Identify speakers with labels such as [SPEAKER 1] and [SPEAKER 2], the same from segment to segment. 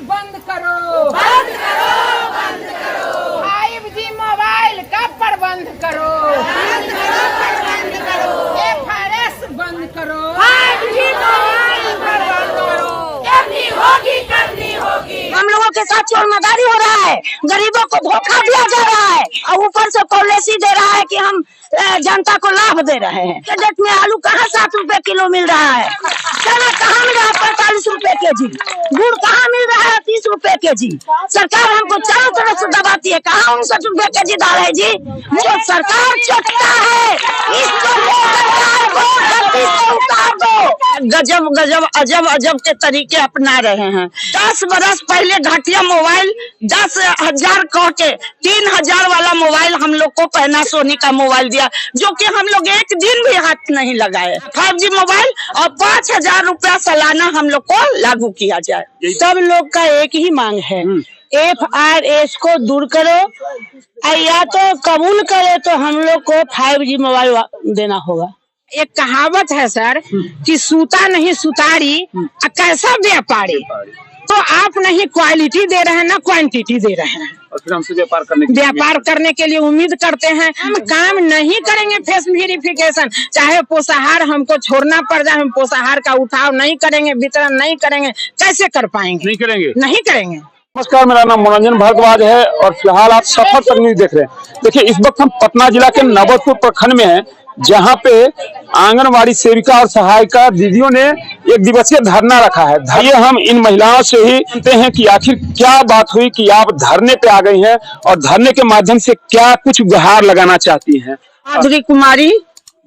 [SPEAKER 1] बंद करो, बंद करो, बंद करो। 5G मोबाइल का प्रबंध करो, बंद करो, प्रबंध करो। FRS बंद करो, 5G मोबाइल प्रबंध करो। करनी होगी, करनी होगी।
[SPEAKER 2] हम लोगों के साथ चोरमदारी हो रहा है, गरीबों को धोखा दिया जा रहा है और ऊपर से पॉलिसी दे रहा है कि हम जनता को लाभ दे रहे हैं। बजट में आलू कहाँ 7 रुपए किलो मिल रहा है, चना कहाँ मिल रहा है 45 रुपए केजी, गुड़ कहाँ मिल रहा है 30 रुपए केजी। सरकार हमको चारों तरफ से दबाती है, कहाँ 59 रुपए केजी दाल है जी। जो सरकार चोटता है इसको उतार दो। गजब गजब अजब अजब के तरीके अपना रहे हैं। 10 बरस पहले घटिया मोबाइल 10,000 कह के 3,000 वाला मोबाइल हम लोग को पहना सोनी का मोबाइल दिया, जो कि हम लोग एक दिन भी हाथ नहीं लगाए। 5G मोबाइल और 5,000 रुपया सालाना हम लोग को लागू किया जाए। सब लोग का एक ही मांग है, FRS को दूर करो या तो कबूल करे तो हम लोग को 5G मोबाइल देना होगा। एक कहावत है सर कि सूता नहीं सुतारी कैसा व्यापारी। तो आप नहीं क्वालिटी दे रहे हैं ना क्वांटिटी दे रहे हैं,
[SPEAKER 3] और फिर हमसे व्यापार
[SPEAKER 2] करने के लिए उम्मीद करते हैं। हम काम नहीं करेंगे फेस वेरिफिकेशन, चाहे पोषाहार हमको छोड़ना पड़ जाए, हम पोषाहार का उठाव नहीं करेंगे, वितरण नहीं करेंगे, कैसे कर पाएंगे? नहीं करेंगे।
[SPEAKER 3] नमस्कार, मेरा नाम मनोरंजन भारद्वाज है और फिलहाल आप सफर तकनीक देख रहे हैं। देखिए, इस वक्त हम पटना जिला के नवतपुर प्रखंड में हैं, जहां पे आंगनवाड़ी सेविका और सहायिका दीदियों ने एक दिवसीय धरना रखा है। आइए हम इन महिलाओं से ही जानते हैं कि आखिर क्या बात हुई कि आप धरने पे आ गई हैं और धरने के माध्यम से क्या कुछ गुहार लगाना चाहती हैं।
[SPEAKER 2] माधुरी कुमारी,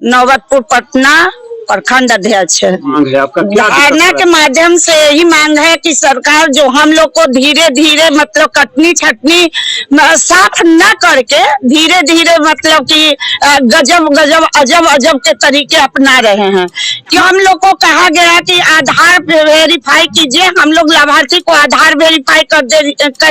[SPEAKER 2] नवतपुर पटना प्रखंड अध्यक्ष है।
[SPEAKER 3] मांग है आपका क्या?
[SPEAKER 2] धरना के माध्यम से यही मांग है कि सरकार जो हम लोग को धीरे धीरे मतलब कटनी छटनी साफ न करके धीरे धीरे मतलब कि गजब गजब अजब अजब के तरीके अपना रहे हैं। कि हम लोग को कहा गया कि आधार वेरीफाई कीजिए, हम लोग लाभार्थी को आधार वेरीफाई कर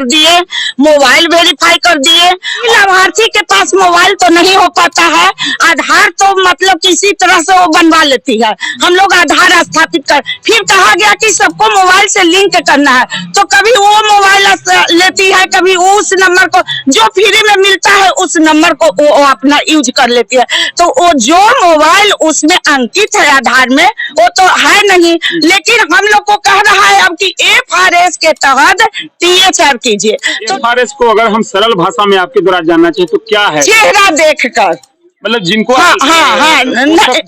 [SPEAKER 2] दिए, मोबाइल वेरीफाई कर दिए। लाभार्थी के पास मोबाइल तो नहीं हो पाता है, आधार तो मतलब किसी तरह से वो बनवा लेते है। हम लोग आधार स्थापित कर, फिर कहा गया कि सबको मोबाइल से लिंक करना है, तो कभी वो मोबाइल लेती है, कभी उस नंबर को जो फ्री में मिलता है उस नंबर को वो अपना यूज कर लेती है। तो वो जो मोबाइल उसमें अंकित है आधार में वो तो है नहीं, लेकिन हम लोग को कह रहा है अब कि FRS के तहत THR कीजिए।
[SPEAKER 3] तो FRS को अगर हम सरल भाषा में आपके द्वारा जानना चाहिए तो क्या है?
[SPEAKER 2] चेहरा देखकर,
[SPEAKER 3] मतलब जिनको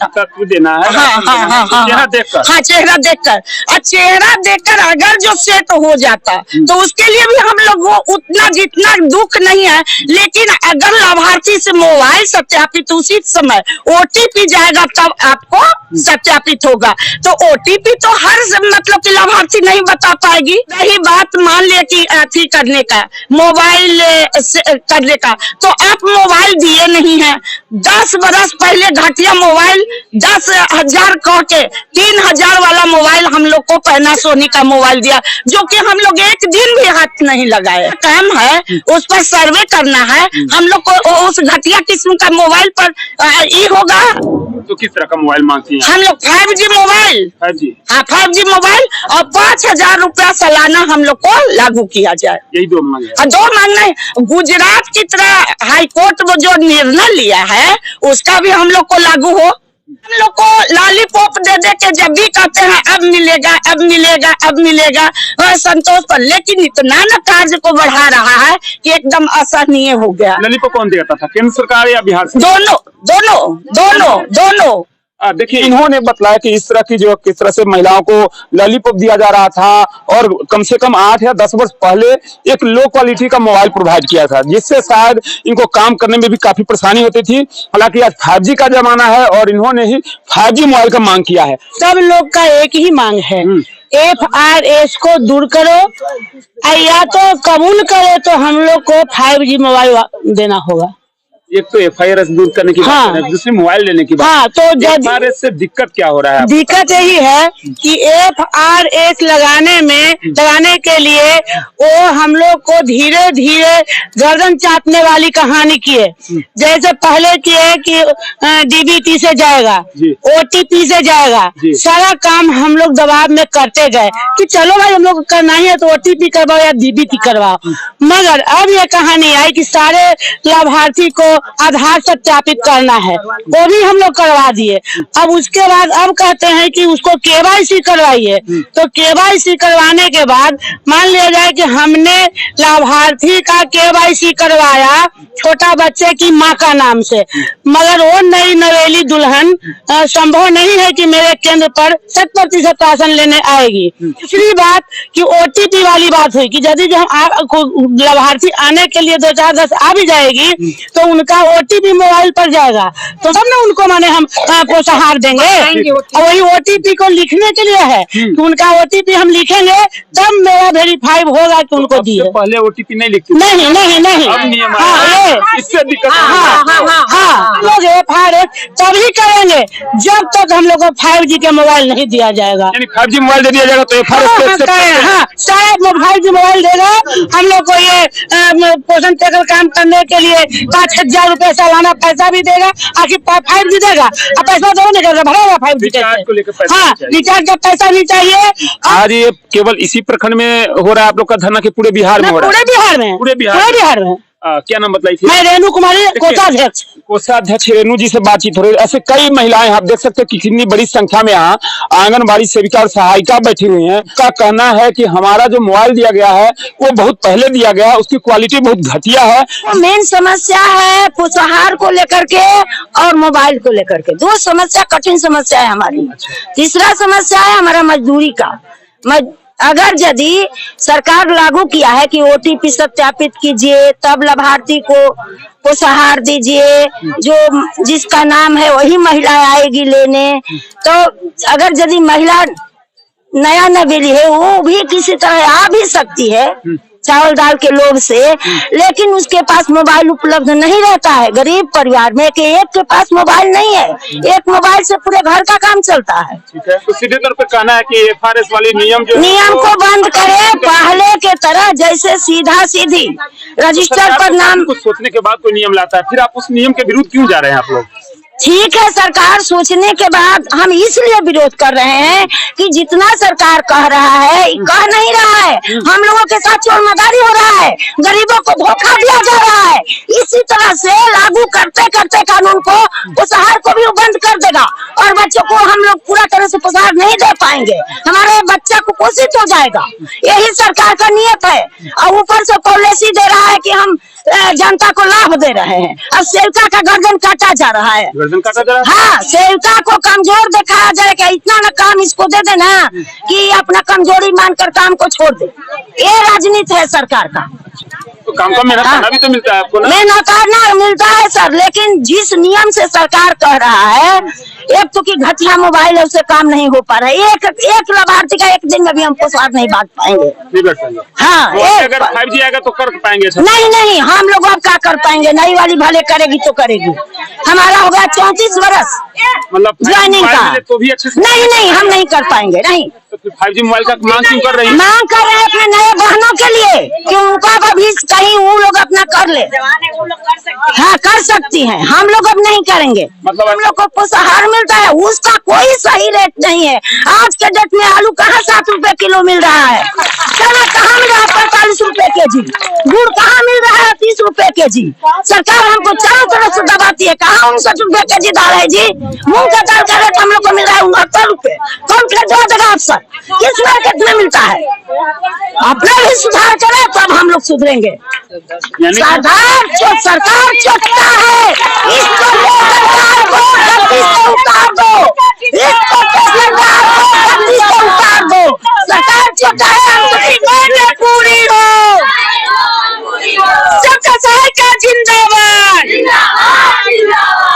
[SPEAKER 3] तत्व देना है,
[SPEAKER 2] चेहरा देखकर और चेहरा देखकर अगर जो सेट हो जाता तो उसके लिए भी हम लोग उतना जितना दुख नहीं है। लेकिन अगर लाभार्थी से मोबाइल सत्यापित उसी समय OTP जाएगा तब आपको सत्यापित होगा, तो OTP तो हर मतलब कि लाभार्थी नहीं बता पाएगी। रही बात मान ले कि अथी करने का, मोबाइल करने का, तो आप मोबाइल दिए नहीं है। 10 बरस पहले घटिया मोबाइल 10,000 कह के 3,000 वाला मोबाइल हम लोग को पहना सोनी का मोबाइल दिया, जो कि हम लोग एक दिन भी हाथ नहीं लगाए। काम है उस पर सर्वे करना है, हम लोग को उस घटिया किस्म का मोबाइल पर ये होगा।
[SPEAKER 3] तो किस तरह का मोबाइल मांगती हैं
[SPEAKER 2] हम लोग? 5G मोबाइल, 5G मोबाइल और 5,000 रुपया सालाना हम लोग को लागू किया जाए।
[SPEAKER 3] यही दो मांग है।
[SPEAKER 2] दो मांगना है। गुजरात की तरह हाईकोर्ट में जो निर्णय लिया है उसका भी हम लोग को लागू हो। हम लोग को लॉलीपॉप दे दे के जब भी कहते हैं अब मिलेगा अब मिलेगा अब मिलेगा संतोष पर, लेकिन इतना न कार्य को बढ़ा रहा है कि एकदम असहनीय हो गया।
[SPEAKER 3] लॉलीपॉप कौन देता था, केंद्र सरकार या बिहार सरकार?
[SPEAKER 2] दोनों दोनों दोनों दोनों।
[SPEAKER 3] देखिए, इन्होंने बताया कि इस तरह की जो किस तरह से महिलाओं को लॉलीपॉप दिया जा रहा था और कम से कम 8 या 10 वर्ष पहले एक लो क्वालिटी का मोबाइल प्रोवाइड किया था, जिससे शायद इनको काम करने में भी काफी परेशानी होती थी। हालांकि आज 5G का जमाना है और इन्होंने ही 5G मोबाइल का मांग किया है।
[SPEAKER 2] सब लोग का एक ही मांग है, FRS को दूर करो या तो कबूल करे तो हम लोग को 5G मोबाइल देना होगा।
[SPEAKER 3] एक तो FIR दूर करने की बात है, दूसरी मोबाइल लेने की बात।
[SPEAKER 2] हाँ, तो
[SPEAKER 3] FIR से दिक्कत क्या हो रहा है?
[SPEAKER 2] दिक्कत यही है कि FRS लगाने के लिए वो हम लोग को धीरे धीरे गर्दन चाटने वाली कहानी की है। जैसे पहले की है कि DBT से जाएगा, OTP से जाएगा, सारा काम हम लोग दबाव में करते गए कि चलो भाई हम लोग करना ही है तो OTP करवाओ या DBT करवाओ। मगर अब ये कहानी आई कि सारे लाभार्थी को आधार सत्यापित करना है, वो भी हम लोग करवा दिए। अब उसके बाद अब कहते हैं कि उसको KYC करवाइए, तो KYC करवाने के बाद मान लिया जाए कि हमने लाभार्थी का KYC करवाया छोटा बच्चे की माँ का नाम से, मगर वो नई नवेली दुल्हन संभव नहीं है कि मेरे केंद्र पर 100% राशन लेने आएगी। दूसरी बात कि OTP वाली बात हुई कि यदि जो लाभार्थी आने के लिए 2-4-10 आ भी जाएगी तो उनका OTP मोबाइल पर जाएगा, तो तब ना उनको माने हम प्रोत्साहन देंगे। और वही OTP को लिखने के लिए है कि उनका OTP हम लिखेंगे तब मेरा वेरीफाइव होगा कि उनको दिए।
[SPEAKER 3] पहले OTP नहीं लिखते?
[SPEAKER 2] नहीं।
[SPEAKER 3] इससे दिक्कत।
[SPEAKER 2] हाँ, लोग FIR तभी करेंगे जब तक हम लोग को 5G के मोबाइल नहीं दिया जाएगा।
[SPEAKER 3] 5G मोबाइल दे दिया जाएगा तो
[SPEAKER 2] शायद 5G मोबाइल देगा हम लोग को। ये पोषण टैकर काम करने के लिए 5,000 रुपए सालाना पैसा भी देगा, आखिर 5G देगा अब पैसा दो नहीं करेगा, भरेगा 5G कैसे? हाँ, रिचार्ज का पैसा नहीं चाहिए।
[SPEAKER 3] आज ये केवल इसी प्रखंड में हो रहा है आप लोग का धरना, के पूरे बिहार में हो रहा है? पूरे बिहार में। क्या नाम बताइए?
[SPEAKER 2] मैं रेणु कुमारी,
[SPEAKER 3] कोषाध्यक्ष रेणु जी से बातचीत हो रही है। ऐसे कई महिलाएं आप देख सकते हैं कि कितनी बड़ी संख्या में यहाँ आंगनबाड़ी सेविका और सहायिका बैठी हुई हैं। का कहना है कि हमारा जो मोबाइल दिया गया है वो बहुत पहले दिया गया है, उसकी क्वालिटी बहुत घटिया है।
[SPEAKER 2] मेन समस्या है पोषाहार को लेकर के और मोबाइल को लेकर के, दो समस्या कठिन समस्या है हमारी। तीसरा समस्या है हमारा मजदूरी का। अगर यदि सरकार लागू किया है कि OTP सत्यापित कीजिए तब लाभार्थी को पोषाहार दीजिए, जो जिसका नाम है वही महिला आएगी लेने, तो अगर यदि महिला नया नवेली है वो भी किसी तरह आ भी सकती है चावल दाल के लोभ से, लेकिन उसके पास मोबाइल उपलब्ध नहीं रहता है। गरीब परिवार में एक के पास मोबाइल नहीं है, एक मोबाइल से पूरे घर का काम चलता है।
[SPEAKER 3] ठीक है, तो सीधे तौर पे कहना है कि FRS वाले नियम
[SPEAKER 2] को बंद करे, पहले के तरह जैसे सीधा सीधी रजिस्टर पर नाम।
[SPEAKER 3] कुछ सोचने के बाद कोई नियम लाता है, फिर आप उस नियम के विरुद्ध क्यों जा रहे हैं आप लोग?
[SPEAKER 2] ठीक है, सरकार सोचने के बाद हम इसलिए विरोध कर रहे हैं कि जितना सरकार कह रहा है कह नहीं रहा है, हम लोगों के साथ चोरमदारी हो रहा है, गरीबों को धोखा दिया जा रहा है। इसी तरह से लागू करते करते कानून को पोषाहार को भी बंद कर देगा और बच्चों को हम लोग पूरा तरह से पोषाहार नहीं दे पाएंगे, हमारे बच्चा कुपोषित हो जाएगा। यही सरकार का नियत है और ऊपर से पॉलिसी दे रहा है कि हम जनता को लाभ दे रहे हैं और सेविका का गर्दन काटा जा रहा है। हाँ, सेविका को कमजोर दिखाया जाएगा, इतना न काम इसको दे देना कि अपना कमजोरी मानकर काम को छोड़ दे। ये राजनीति है सरकार का।
[SPEAKER 3] तो काम का मेहनत करना भी तो मिलता है आपको ना?
[SPEAKER 2] मेहनत करना मिलता है सर, लेकिन जिस नियम से सरकार कह रहा है, एक तो कि घटिया मोबाइल है उससे काम नहीं हो पा रहा है। एक लाभार्थी का एक दिन में भी हम पोषाहार नहीं बांट पाएंगे। हाँ,
[SPEAKER 3] अगर 5G आएगा तो कर पाएंगे?
[SPEAKER 2] नहीं, हम लोग अब क्या कर पाएंगे? नई वाली भले करेगी तो करेगी। हमारा हो गया 34 वर्ष
[SPEAKER 3] मतलब
[SPEAKER 2] ज्वाइनिंग का,
[SPEAKER 3] तो भी अच्छे से
[SPEAKER 2] नहीं हम नहीं कर पाएंगे। नहीं,
[SPEAKER 3] तो 5G मोबाइल का मांग क्यों कर रही है?
[SPEAKER 2] मांग कर रहे हैं अपने नए बहनों के लिए कि उनका भी कहीं वो लोग अपना कर ले। हाँ, कर सकती हैं, हम लोग अब नहीं करेंगे। मतलब हम लोग को पोषाहार मिलता है, उसका कोई सही रेट नहीं है। आज के डेट में आलू कहाँ 7 रुपए किलो मिल रहा है, चना कहाँ मिल रहा है 45 रुपए केजी, गुड़ कहाँ मिल रहा है 30 रुपए केजी। सरकार हमको चारों तरफ से दबाती है, कहाँ 59 रुपए केजी दाल है जी। मूंग का दाल का रेट हम लोग को मिल रहा है 69 रुपए। कौन खरीदवा देगा आप सर? किस मार्केट में मिलता है? अपना भी सुधार करे तब हम लोग सुधरेंगे। सरकार चोटता है, इसको सरकार को गद्दी से उतार दो, इसको सरकार को गद्दी से उतार दो। सरकार चोटा है, हमारी मांगे पूरी हो। सबका सहायता जिंदाबाद,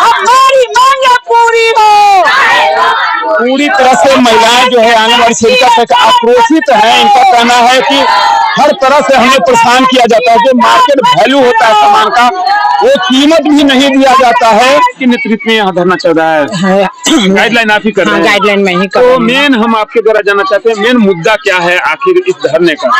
[SPEAKER 2] हमारी मांगे पूरी हो।
[SPEAKER 3] पूरी तरह से महिलाएं जो है आंगनबाड़ी सेविका तक आक्रोशित है। इनका कहना है कि हर तरह से हमें परेशान किया जाता है। जो मार्केट वैल्यू होता है सामान का, वो कीमत भी नहीं दिया जाता है। कि नेतृत्व में यहाँ धरना चल रहा है, गाइडलाइन आप ही कर रहे हैं।
[SPEAKER 2] गाइडलाइन में ही कर
[SPEAKER 3] तो मेन हम आपके द्वारा जानना चाहते हैं, मेन मुद्दा क्या है आखिर इस धरने का?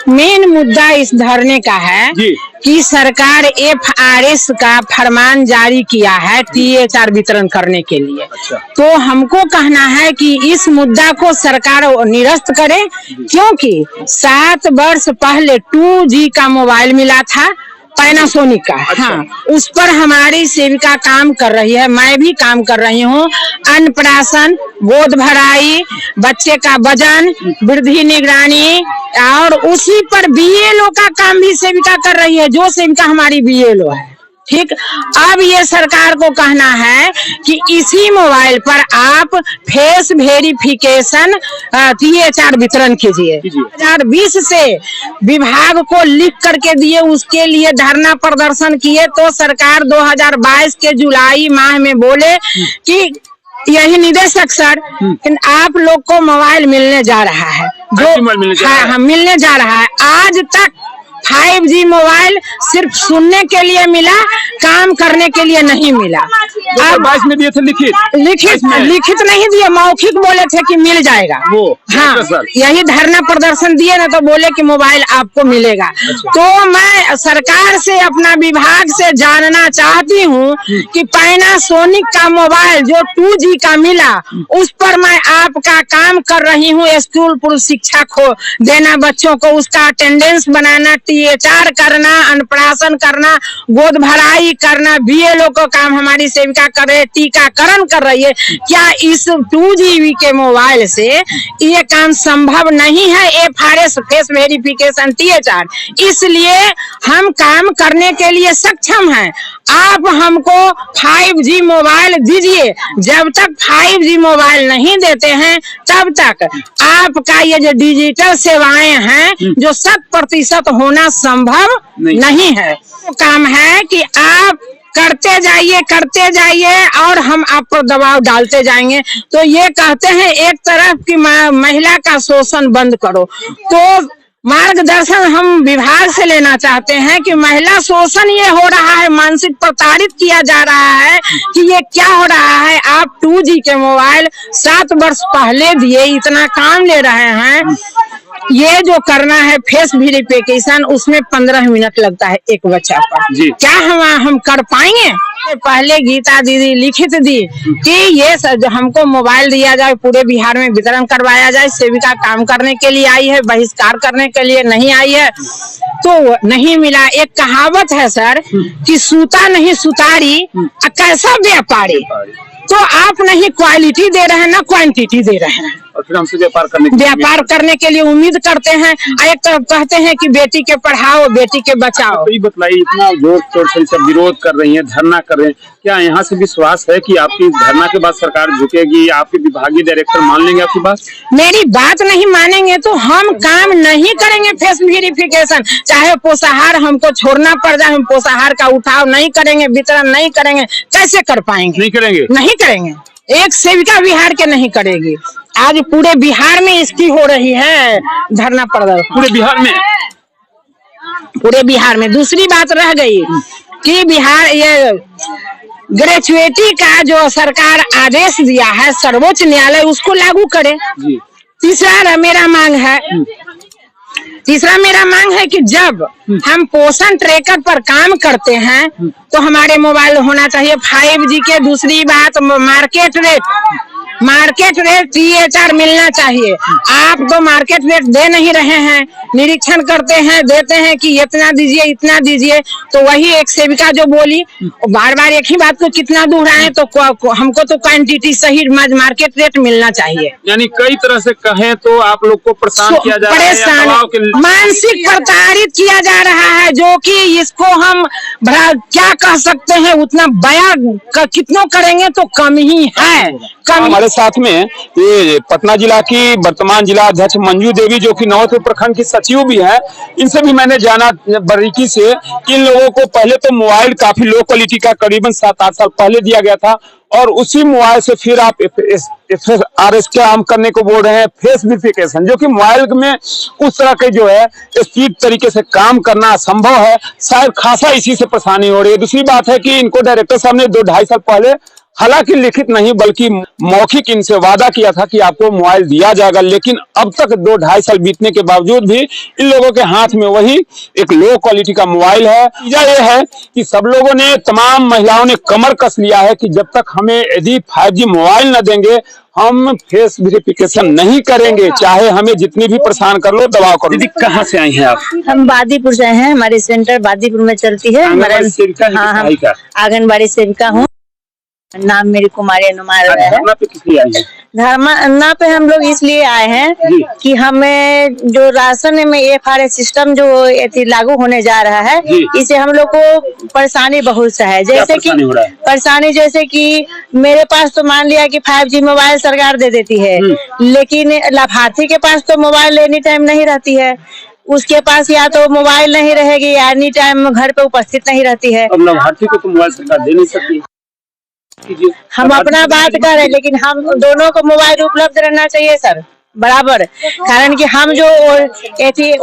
[SPEAKER 2] मेन मुद्दा इस धरने का है
[SPEAKER 3] जी।
[SPEAKER 2] कि सरकार FRS का फरमान जारी किया है THR वितरण करने के लिए।
[SPEAKER 3] अच्छा।
[SPEAKER 2] तो हमको कहना है कि इस मुद्दा को सरकार निरस्त करे, क्योंकि 7 वर्ष पहले 2G का मोबाइल मिला था पैनासोनिक का।
[SPEAKER 3] अच्छा।
[SPEAKER 2] हाँ, उस पर हमारी सेविका काम कर रही है, मैं भी काम कर रही हूँ। अन्नप्राशन, गोद भराई, बच्चे का वजन, वृद्धि निगरानी, और उसी पर BLO का काम भी सेविका कर रही है, जो सेविका हमारी BLO है। ठीक, अब ये सरकार को कहना है कि इसी मोबाइल पर आप फेस वेरिफिकेशन THR वितरण कीजिए। 2020 से विभाग को लिख करके दिए, उसके लिए धरना प्रदर्शन किए, तो सरकार 2022 के जुलाई माह में बोले कि यही निदेशक सर, आप लोग को मोबाइल मिलने जा रहा है, जो मिलने जा रहा है। आज तक 5G मोबाइल सिर्फ सुनने के लिए मिला, काम करने के लिए नहीं मिला।
[SPEAKER 3] 2022 में दिए थे
[SPEAKER 2] लिखित नहीं दिए, मौखिक बोले थे कि मिल जाएगा वो। हाँ, यही धरना प्रदर्शन दिए ना, तो बोले कि मोबाइल आपको मिलेगा। अच्छा। तो मैं सरकार से, अपना विभाग से जानना चाहती हूँ कि पैनासोनिक का मोबाइल जो 2G का मिला, उस पर मैं आपका काम कर रही हूँ, स्कूल पूर्व शिक्षा को देना, बच्चों को उसका अटेंडेंस बनाना, THR करना, अन्नप्राशन करना, गोद भराई करना, BLO को काम हमारी सेविका कर रही है, टीकाकरण कर रही है। क्या इस 2GB के मोबाइल से ये काम संभव नहीं है? FRS फेस वेरिफिकेशन THR, इसलिए हम काम करने के लिए सक्षम हैं। आप हमको 5G मोबाइल दीजिए। जब तक 5G मोबाइल नहीं देते हैं, तब तक आपका ये जो डिजिटल सेवाएं हैं, जो 100% होना संभव नहीं है। तो काम है कि आप करते जाइए और हम आप पर दबाव डालते जाएंगे। तो ये कहते हैं एक तरफ कि महिला का शोषण बंद करो, तो मार्गदर्शन हम विभाग से लेना चाहते हैं कि महिला शोषण ये हो रहा है, मानसिक प्रताड़ित किया जा रहा है कि ये क्या हो रहा है। आप 2G के मोबाइल 7 वर्ष पहले दिए, इतना काम ले रहे हैं। ये जो करना है फेस वेरिफिकेशन, उसमें 15 मिनट लगता है एक बच्चा पर। क्या हम कर पाएंगे? पहले गीता दीदी लिखित दी कि ये हमको मोबाइल दिया जाए, पूरे बिहार में वितरण करवाया जाए। सेविका काम करने के लिए आई है, बहिष्कार करने के लिए नहीं आई है, तो नहीं मिला। एक कहावत है सर कि सूता नहीं सुतारी, कैसा व्यापारी। तो आप नहीं क्वालिटी दे रहे हैं, ना क्वांटिटी दे रहे हैं,
[SPEAKER 3] और फिर हमसे व्यापार
[SPEAKER 2] करने के लिए उम्मीद करते हैं। एक तरफ कहते हैं कि बेटी के पढ़ाओ, बेटी के बचाओ।
[SPEAKER 3] तो ये बताइए, इतना जोर शोर से सब विरोध कर रही हैं, धरना कर रहे हैं, क्या यहाँ से विश्वास है कि आपकी धरना के बाद सरकार झुकेगी, आपके विभागीय डायरेक्टर मान लेंगे आपकी बात?
[SPEAKER 2] मेरी बात नहीं मानेंगे तो हम काम नहीं करेंगे। फेस वेरिफिकेशन चाहे पोषाहार हमको छोड़ना पड़ जाए, हम पोषाहार का उठाव नहीं करेंगे, वितरण नहीं करेंगे। कैसे कर पाएंगे? नहीं करेंगे। एक सेविका बिहार के नहीं करेगी। आज पूरे बिहार में इसकी हो रही है धरना प्रदर्शन, पूरे बिहार में। दूसरी बात रह गई कि बिहार ये ग्रेजुएटी का जो सरकार आदेश दिया है सर्वोच्च न्यायालय, उसको लागू करे। तीसरा मेरा मांग है कि जब हम पोषण ट्रैकर पर काम करते हैं तो हमारे मोबाइल होना चाहिए 5G के। दूसरी बात, मार्केट रेट THR मिलना चाहिए। आप तो मार्केट रेट दे नहीं रहे हैं, निरीक्षण करते हैं, देते हैं कि इतना दीजिए, इतना दीजिए। तो वही एक सेविका जो बोली, बार बार एक ही बात को कितना दोहराएं, तो हमको तो क्वांटिटी सही मार्केट रेट मिलना चाहिए।
[SPEAKER 3] यानी कई तरह से कहें तो आप लोग को परेशान किया जा रहा है,
[SPEAKER 2] मानसिक प्रताड़ित किया जा रहा है, जो कि इसको हम क्या कह सकते हैं, उतना बयां कितनों करेंगे तो कम ही है।
[SPEAKER 3] हमारे साथ में ये पटना जिला की वर्तमान जिला अध्यक्ष मंजू देवी, जो कि नवतपुर प्रखंड की सचिव भी है। इनसे भी मैंने जाना बारीकी से कि इन लोगों को पहले तो मोबाइल काफी लो क्वालिटी का करीबन 7-8 साल पहले दिया गया था, और उसी मोबाइल से फिर आप FSRS काम करने को बोल रहे हैं, फेस वेरिफिकेशन, जो कि मोबाइल में उस तरह के जो है स्पीड तरीके से काम करना असंभव है। शायद खासा इसी से परेशानी हो रही है। दूसरी बात है कि इनको डायरेक्टर साहब ने 2-2.5 साल पहले, हालांकि लिखित नहीं बल्कि मौखिक, इनसे वादा किया था कि आपको मोबाइल दिया जाएगा, लेकिन अब तक 2-2.5 साल बीतने के बावजूद भी इन लोगों के हाथ में वही एक लो क्वालिटी का मोबाइल है। नतीजा ये है कि सब लोगों ने, तमाम महिलाओं ने कमर कस लिया है कि जब तक हमें यदि 5G मोबाइल न देंगे हम फेस वेरिफिकेशन नहीं करेंगे, चाहे हमें जितनी भी परेशान कर लो, दबाव करो। दीदी कहाँ से आई हैं आप?
[SPEAKER 2] हम बादीपुर से हैं, हमारी सेंटर बादीपुर में चलती है।
[SPEAKER 3] आंगनबाड़ी सेविका है कि
[SPEAKER 2] हाँ,
[SPEAKER 3] सहायिका?
[SPEAKER 2] आंगनबाड़ी सेविका हूँ। नाम मेरी कुमारी अनुमार है।
[SPEAKER 3] धरना पे किस लिए आई हैं?
[SPEAKER 2] धरना पे हम लोग इसलिए आए हैं कि हमें जो राशन में FRS सिस्टम जो लागू होने जा रहा है, इससे हम लोग को परेशानी बहुत सा है। जैसे कि परेशानी जैसे कि मेरे पास तो मान लिया कि 5G मोबाइल सरकार दे देती है, लेकिन लाभार्थी के पास तो मोबाइल एनी टाइम नहीं रहती है। उसके पास या तो मोबाइल नहीं रहेगी या एनी टाइम घर पे उपस्थित नहीं रहती है।
[SPEAKER 3] अब लाभार्थी को तो मोबाइल सरकार दे नहीं सकती।
[SPEAKER 2] हम अपना बात कर रहे हैं, लेकिन हम दोनों को मोबाइल उपलब्ध रहना चाहिए सर, बराबर। कारण कि हम जो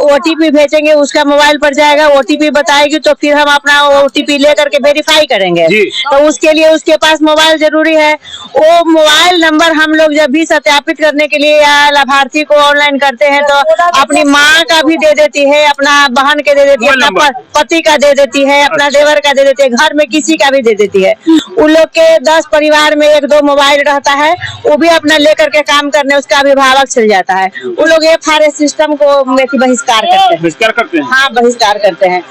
[SPEAKER 2] OTP भेजेंगे उसका मोबाइल पर जाएगा, OTP बताएगी तो फिर हम अपना OTP लेकर के वेरीफाई करेंगे, तो उसके लिए उसके पास मोबाइल जरूरी है। वो मोबाइल नंबर हम लोग जब भी सत्यापित करने के लिए या लाभार्थी को ऑनलाइन करते हैं तो अपनी माँ का भी दे देती है, अपना बहन के दे देती है, अपना पति का दे देती है, अपना देवर का दे देती है, घर में किसी का भी दे देती है। उन लोग के 10 परिवार में 1-2 मोबाइल रहता है, वो भी अपना लेकर के काम करने उसका अभिभावक चल जाता है। वो लोग FRS सिस्टम को बहिष्कार करते हैं।
[SPEAKER 3] बहिष्कार करते हैं?
[SPEAKER 2] हाँ, बहिष्कार करते हैं।